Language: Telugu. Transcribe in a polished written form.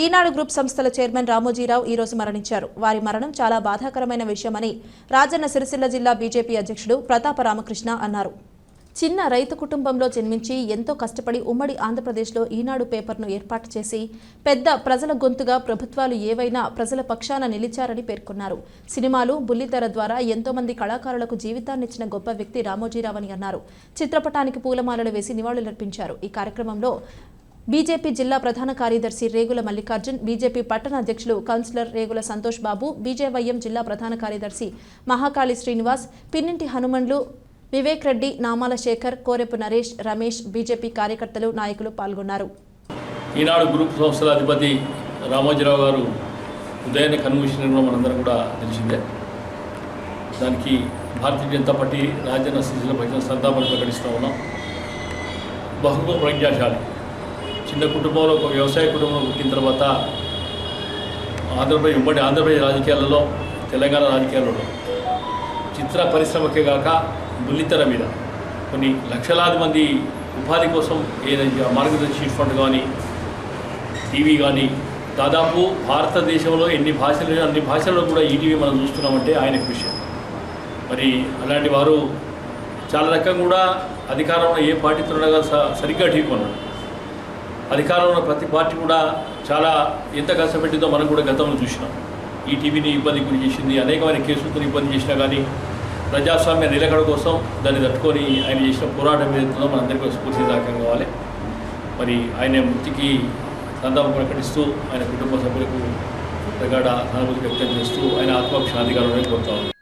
ఈనాడు గ్రూప్ సంస్థల చైర్మన్ రామోజీరావు ఈ రోజు మరణించారు. వారి మరణం చాలా బాధాకరమైన విషయమని రాజన్న సిరిసిల్ల జిల్లా బీజేపీ అధ్యక్షుడు ప్రతాప రామకృష్ణ అన్నారు. చిన్న రైతు కుటుంబంలో జన్మించి ఎంతో కష్టపడి ఉమ్మడి ఆంధ్రప్రదేశ్లో ఈనాడు పేపర్ను ఏర్పాటు చేసి పెద్ద ప్రజల గొంతుగా ప్రభుత్వాలు ఏవైనా ప్రజల పక్షాన నిలిచారని పేర్కొన్నారు. సినిమాలు, బుల్లితెర ద్వారా ఎంతో మంది కళాకారులకు జీవితాన్నిచ్చిన గొప్ప వ్యక్తి రామోజీరావు అని అన్నారు. చిత్రపటానికి పూలమాలలు వేసి నివాళులర్పించారు. ఈ కార్యక్రమంలో బీజేపీ జిల్లా ప్రధాన కార్యదర్శి రేగుల మల్లికార్జున్, బీజేపీ పట్టణ అధ్యక్షులు కౌన్సిలర్ రేగుల సంతోష్ బాబు, బీజేవైఎం జిల్లా ప్రధాన కార్యదర్శి మహాకాళి శ్రీనివాస్, పిన్నింటి హనుమండ్లు, వివేక్ రెడ్డి, నామాల శేఖర్, కోరెపు నరేష్, రమేష్, బీజేపీ కార్యకర్తలు, నాయకులు పాల్గొన్నారు. ఈనాడు గ్రూప్ సంస్థల అధిపతి రామోజీరావు గారు ఉదయాన్నే కన్వెన్షన్లో మనందరం కూడా తెలిసిందే. దానికి భారతీయ జనతా పార్టీ రాజన్న సిరిసిల్ల ప్రజల సంతాపాన్ని ప్రకటిస్తూ ఉన్నాం. బహుముఖ ప్రజ్ఞాశాలి, చిన్న కుటుంబంలో ఒక వ్యవసాయ కుటుంబంలో పుట్టిన తర్వాత ఉమ్మడి ఆంధ్రప్రదేశ్ రాజకీయాలలో, తెలంగాణ రాజకీయాలలో చిత్ర పరిశ్రమకే కాక బుల్లితెర మీద కొన్ని లక్షలాది మంది ఉపాధి కోసం ఏదైనా మార్గదర్శి చీట్ ఫండ్ కానీ, టీవీ కానీ, దాదాపు భారతదేశంలో అన్ని భాషల్లో కూడా ఈటీవీ మనం చూస్తున్నామంటే ఆయన కృషి. మరి అలాంటి వారు చాలా రకంగా కూడా అధికారంలో ఏ పార్టీతో ఉండగా సరిగ్గా టీవీ కొన్నాడు. అధికారంలో ఉన్న ప్రతి పార్టీ కూడా చాలా ఎంత కష్టపెట్టిందో మనం కూడా గతంలో చూసినాం. ఈ టీవీని ఇబ్బంది గురి చేసింది, అనేకమైన కేసులతో ఇబ్బంది చేసినా కానీ ప్రజాస్వామ్య నిలకడ కోసం దాన్ని తట్టుకొని ఆయన చేసిన పోరాటం ఏదైతుందో మనందరికీ స్ఫూర్తిదాయకం కావాలి. మరి ఆయన మృతికి సంతాపం ప్రకటిస్తూ ఆయన కుటుంబ సభ్యులకు ప్రగాఢ సానుభూతి వ్యక్తం చేస్తూ ఆయన ఆత్మకు శాంతికరమని కోరుతా ఉంది.